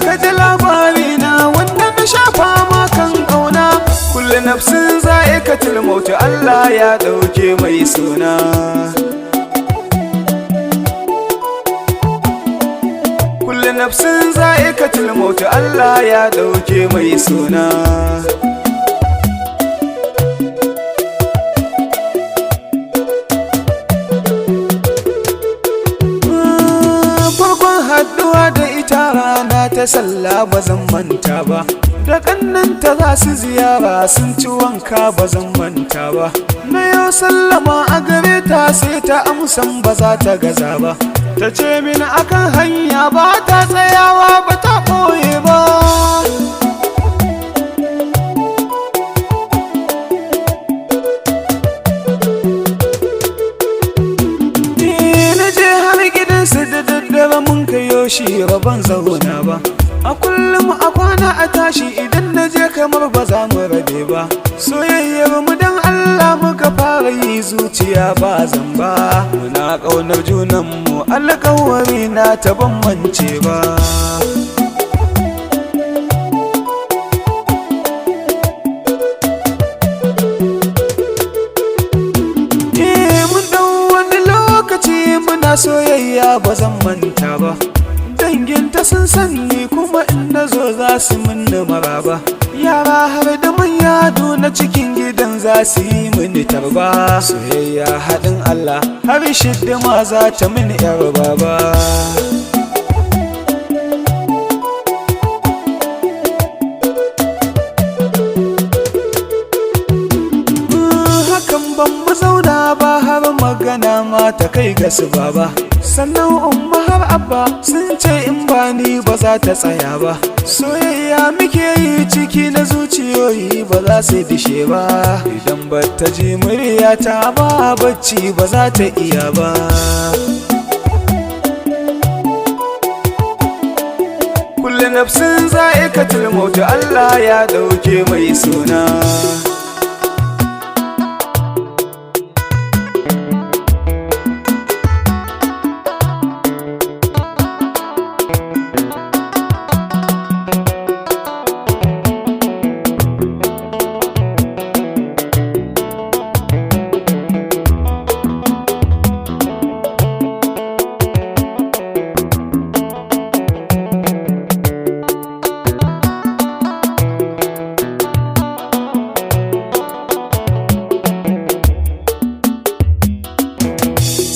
ka ji labarina wanda na shafa ma kan ƙauna. Kullu nafsin za'iqatul maut, Allah ya ɗauke mai suna. Kullu nafsin za'iqatul maut, Allah ya ɗauke mai suna. Haɗuwa da ita rana ta sallah ba zan manta ba, da ƙannanta za su ziyara sun ci wanka ba zan manta ba. Na yau sallama a gare ta sai ta amsan ba za ta gaza ba, ta ce min akan hanya ba ta tsayawa ba ta ɓoye ba. Mun kayo shi ban zauna ba, a kullum a kwana a tashi idan na je kamar ba za mu rabe ba. Soyayyar mu dan Allah muka fara yi zuciya ba zamba, muna ƙaunar junanmu alƙawari na ta ban mance ba. Soyayya ba zan manta ba, danginta sun sanni kuma in na zo za su minni maraba. Yara har da manya na cikin gidan za su yi mini tarba. Soyayya haɗin Allah har shidda ma za ta mini yar baba. Ban mu zauna ba har magana ma ta kai ga su baba, sannan umma har abba sun ce in ba ni ba za ta tsaya ba. Soyayya muke yi ciki na zuciyoyi ba za su dishe ba, idan ba ta ji muryata ba bacci ba za ta iya ba. Kullu nafsin za'iqatul maut, Allah ya ɗauke mai suna.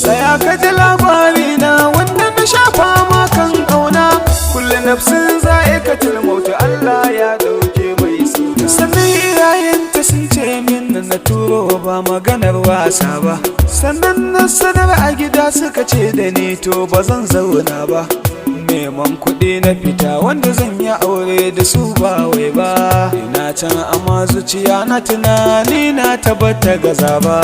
Saya ka ji labarina wanda na shafa ma kan ƙauna. Kullu nafsin za'iqatul maut, Allah ya ɗauke mai suna. Sannan iyayenta sun ce min na turo ba maganar wasa ba, sannan na sanar a gida suka ce da ni to ba zan zauna ba. Neman kuɗi na fita wanda zan yi aure da su ba wai ba, ina can amma zuciya na tunani na tabbata gaza ba.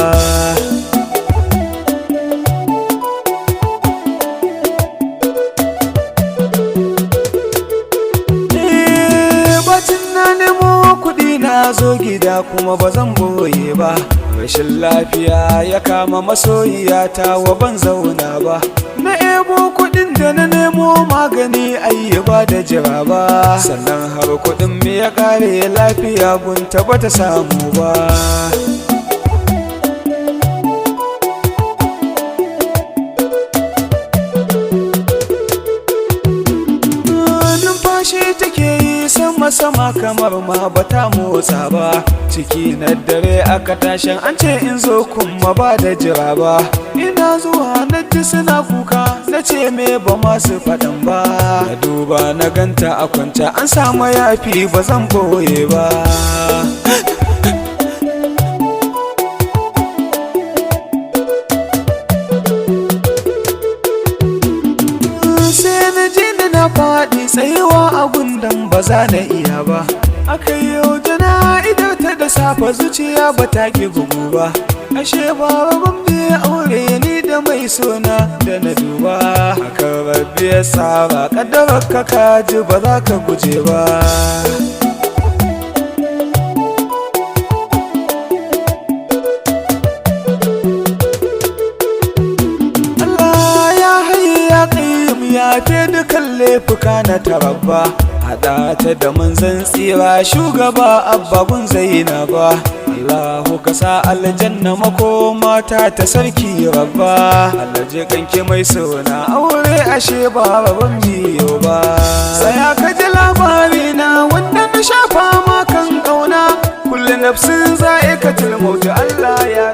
Na zo gida kuma ba zan boye ba, rashin lafiya ya kama masoyiyata wa ban zauna ba. Na ebo kuɗin da na nemo magani ayyuba da jira ba, sannan har kuɗin me ya ƙare lafiya gunta ba ta samu ba. Numfashi take yi sama-sama kamar ma bata motsa ba, ciki na dare aka tashin an ce in zo kuma ba da jira ba. Ina zuwa na ji suna kuka na ce me ba masu faɗan ba, na duba na ganta a kwance an samu yafi ba zan boye ba. Faɗi tsayuwa a gundan ba za na iya ba, aka yi yau jana'idar ta da safe zuciya ba ta ki bugu ba ashe ba ban bi aure ni da mai sona da na duba haka rabbi ya saba kaddarar ka kaji ba za ka guje ba ya fi dukan laifuka na tarabba haɗa ta da manzan tsira shugaba abbabun zainaba Allahu ka sa aljanna makoma ta sarki rabba alaje kanke mai sona aure ashe ba ban biyo ba saya ka ji labari na wanda na shafa ma kan kauna kullu nafsin za'ikatul maut Allah ya